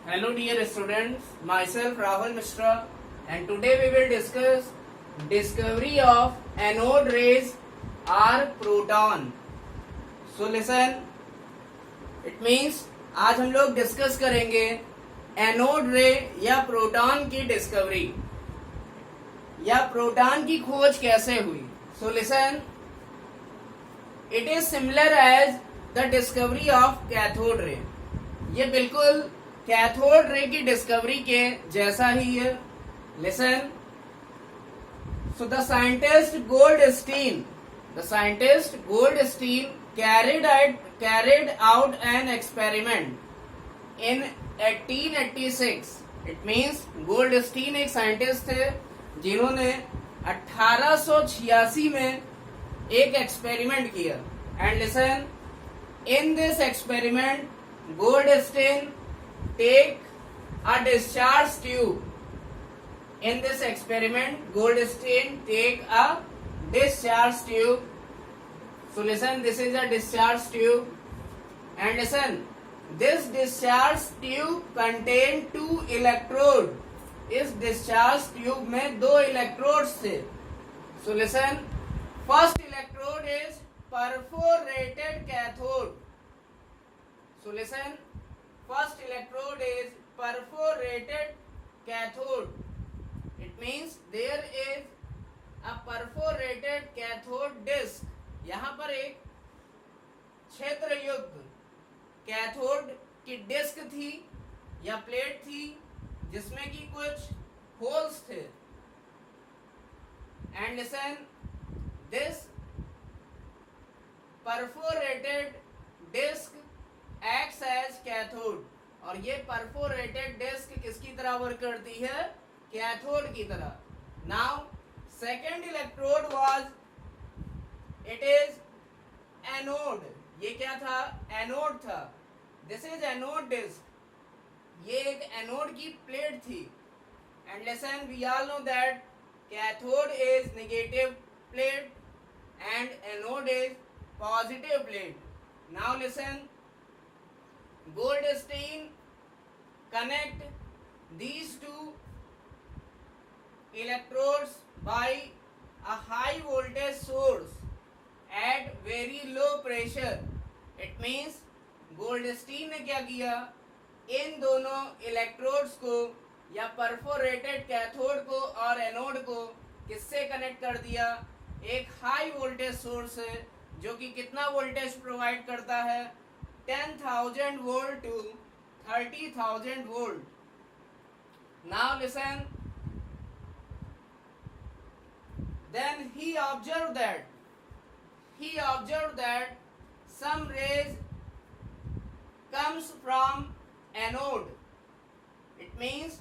Hello dear students, myself Rahul Mishra and today we will discuss discovery of anode rays are proton. So listen, it means आज हम लोग discuss करेंगे anode रे या proton की discovery या proton की खोज कैसे हुई. So listen, it is similar as the discovery of cathode ray. ये बिल्कुल कैथोड रे की डिस्कवरी के जैसा ही है. Listen, so the scientist Goldstein carried out an experiment in 1886. It means Goldstein एक साइंटिस्ट थे जिन्होंने 1886 में एक एक्सपेरिमेंट किया. And listen, in this experiment Goldstein take a discharge tube. In this experiment, Goldstein take a discharge tube. So listen, this is a discharge tube. And listen, this discharge tube contain 2 electrode. इस discharge tube में 2 electrodes थे. So listen, first electrode is perforated cathode. So listen, first electrode is perforated cathode. It means there is a perforated cathode disc. यहाँ पर एक क्षेत्र युक्त cathode की disc थी या प्लेट थी जिसमें की कुछ होल्स थे. And listen, this perforated disc acts as cathode. और ये परफोरेटेड डिस्क किसकी तरह वर्क करती है? कैथोड की तरह. Now second electrode was, it is anode. ये क्या था? एनोड था. This is anode disc. ये एक एनोड की प्लेट थी. And listen, we all know that cathode is negative plate and anode is positive plate. Now listen, Goldstein connect these two electrodes by a high voltage source at very low pressure. It means Goldstein ने क्या किया? इन दोनों electrodes को या perforated cathode को और anode को किससे कनेक्ट कर दिया? एक हाई वोल्टेज सोर्स है जो कि कितना वोल्टेज प्रोवाइड करता है? 10,000 volt to 30,000 volt. Now listen, then he observed that some rays comes from anode. It means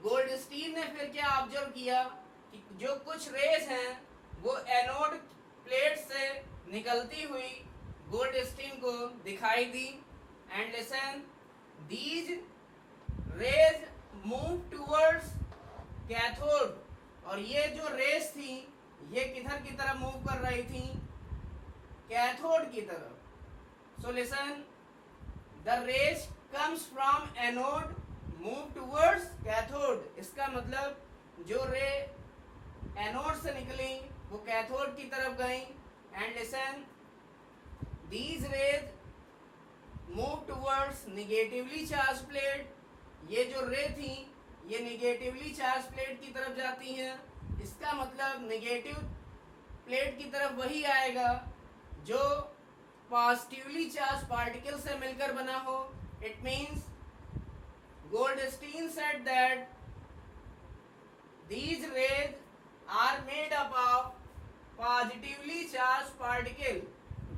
Goldstein ने फिर क्या ऑब्जर्व किया कि जो कुछ रेज हैं वो एनोड प्लेट से निकलती हुई गोल्डस्टीन को दिखाई दी. And listen, these rays move towards cathode. और ये जो रेज थी ये किधर की तरफ मूव कर रही थी? कैथोड की तरफ. So listen, the rays comes from anode move towards cathode. इसका मतलब जो रे एनोड से निकली वो कैथोड की तरफ गई. And listen, these rays move towards negatively charged plate. ये जो रे थी ये नेगेटिवली चार्ज प्लेट की तरफ जाती हैं. इसका मतलब नेगेटिव प्लेट की तरफ वही आएगा जो पॉजिटिवली चार्ज पार्टिकल से मिलकर बना हो. It means Goldstein said that these rays are made up of positively charged particle.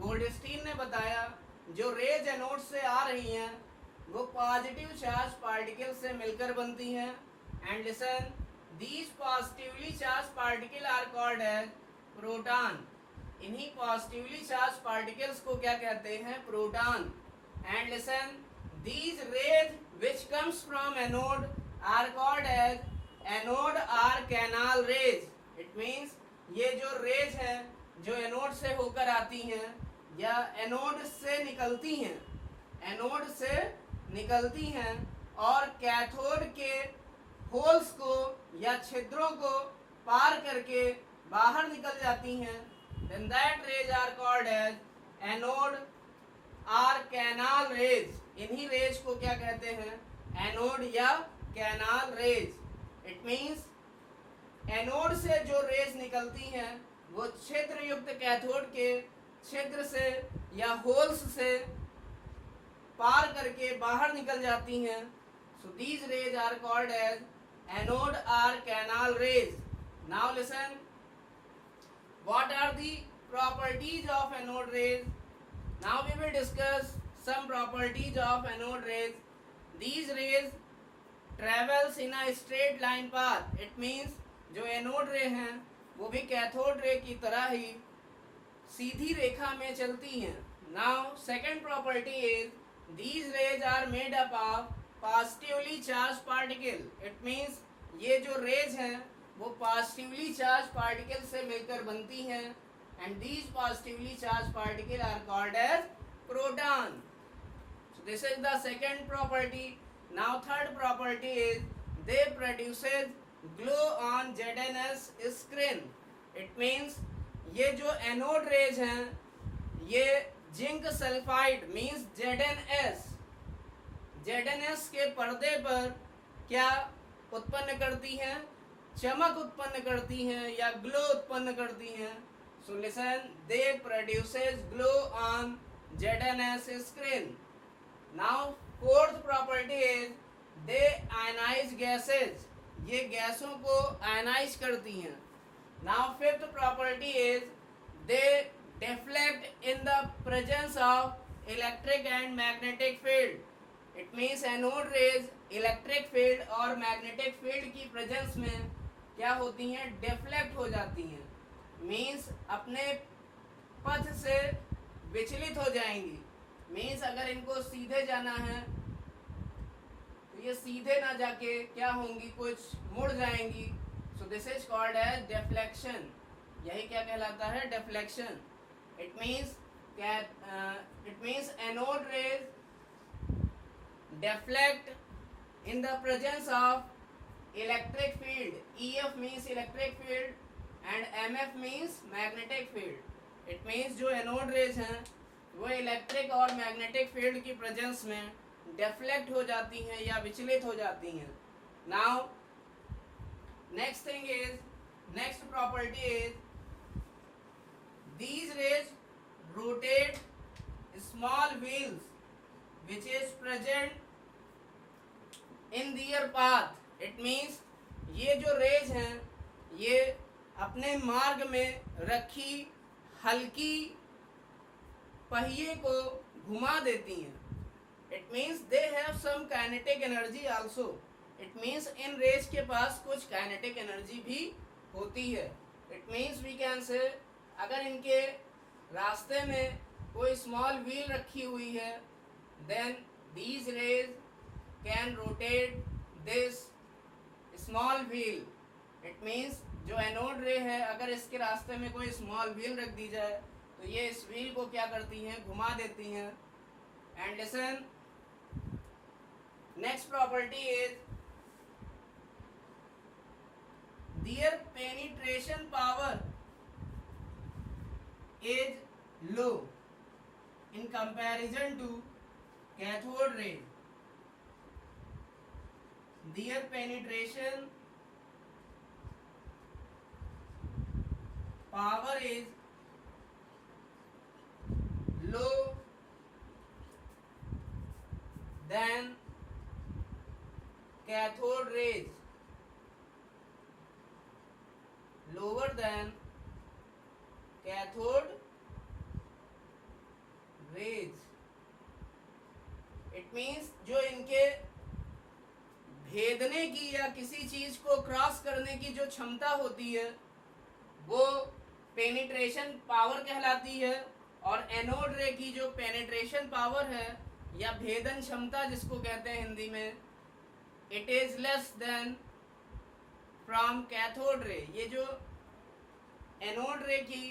Goldstein ने बताया जो रेज एनोड से आ रही हैं वो पॉजिटिव चार्ज पार्टिकल से मिलकर बनती हैं. And listen, these positively charge particle are called as proton. इन्हीं पॉजिटिवली चार्ज पार्टिकल्स को क्या कहते हैं? Proton. And listen, these rays which comes from anode are called as anode or canal rays. It means ये जो raise है जो anode से होकर आती हैं या एनोड से निकलती हैं और कैथोड के होल्स को या छिद्रों को पार करके बाहर निकल जाती हैं, then that rays are called as anode or canal rays. इन्हीं रेज को क्या कहते हैं? एनोड या canal rays. It means anode से जो रेज निकलती हैं वो छिद्र युक्त कैथोड के छिद्र से या होल्स से पार करके बाहर निकल जाती हैं। So these rays are called as anode or canal rays. Now listen, what are the properties of anode rays? Now we will discuss some properties of anode rays. These rays travels in a straight line path. It means जो anode रे हैं वो भी cathode ray की तरह ही सीधी रेखा में चलती हैं। Now second property is these rays are made up of positively charged particle. It means ये जो रेज हैं वो positively charged particle से मिलकर बनती हैं, and these positively charged particles are called as proton. So this is the second property. Now third property is they produces glow on ZNS screen. It means ये जो anode rays हैं ये zinc sulphide means ZNS के पर्दे पर क्या उत्पन्न करती हैं? चमक उत्पन्न करती हैं या ग्लो उत्पन्न करती हैं। So listen, they produces glow on ZNS screen. Now fourth property is they ionize gases. ये गैसों को आयनाइज करती हैं। Now fifth property is they deflect in the presence of electric and magnetic field. It means anode rays electric field और magnetic field की presence में क्या होती हैं? deflect हो जाती हैं। मीन्स अपने पथ से विचलित हो जाएंगी। मीन्स अगर इनको सीधे जाना है तो ये सीधे ना जाके क्या होंगी? कुछ मुड़ जाएंगी। So this is called as deflection. यही क्या कहलाता है? Deflection. It means anode rays deflect in the presence of electric field. EF means electric field and MF means magnetic field. It means जो एनोड रेज हैं वो electric और magnetic field की presence में डिफ्लेक्ट हो जाती हैं या विचलित हो जाती हैं। Now next property is these rays rotate small wheels which is present in their path. It means ये जो रेज हैं ये अपने मार्ग में रखी हल्की पहिए को घुमा देती हैं। It means they have some kinetic energy also. It means इन रेज के पास कुछ काइनेटिक एनर्जी भी होती है। It means we can say अगर इनके रास्ते में कोई स्मॉल व्हील रखी हुई है then these rays can rotate this small wheel. It means जो एनोड रे है अगर इसके रास्ते में कोई स्मॉल व्हील रख दी जाए तो ये इस व्हील को क्या करती हैं? घुमा देती हैं। And listen, next property is their penetration power is low in comparison to cathode rays. Their penetration power is low than cathode rays, lower than cathode rays. It means जो इनके भेदने की या किसी चीज को क्रॉस करने की जो क्षमता होती है वो पेनिट्रेशन पावर कहलाती है, और एनोड रे की जो पेनिट्रेशन पावर है या भेदन क्षमता जिसको कहते हैं हिंदी में, it is less than from cathode ray. ये जो एनोड रे की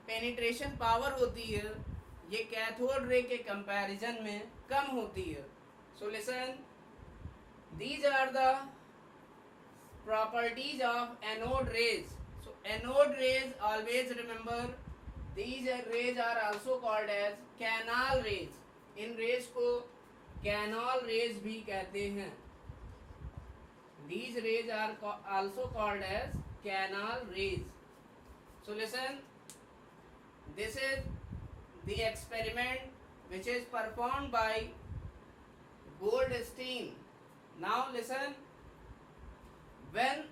पेनिट्रेशन पावर होती है ये कैथोड रे के कंपैरिजन में कम होती है। So listen, these are the properties of anode rays. So anode rays, always remember, these rays are also called as canal rays. In raise को कैनाल रेज भी कहते हैं. These rays are also called as canal rays. So listen, this is the experiment which is performed by Goldstein. Now listen, when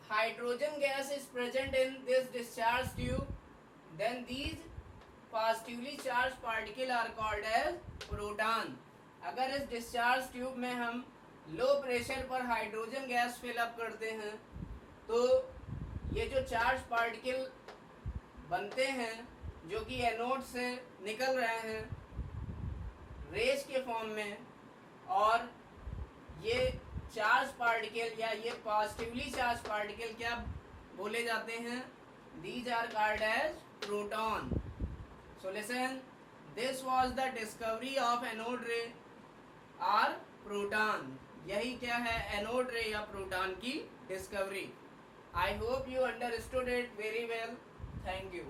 hydrogen gas is present in this discharge tube, then these positively charged particle are called as proton. अगर इस discharge tube में हम low pressure पर hydrogen gas fill up करते हैं तो ये जो चार्ज पार्टिकल बनते हैं जो कि एनोड से निकल रहे हैं रेज के फॉर्म में, और ये चार्ज पार्टिकल या ये पॉजिटिवली चार्ज पार्टिकल क्या बोले जाते हैं? These are called as proton. So listen, this was the discovery of anode ray और प्रोटॉन. यही क्या है? एनोड रे या प्रोटॉन की discovery. I hope you understood it very well. Thank you.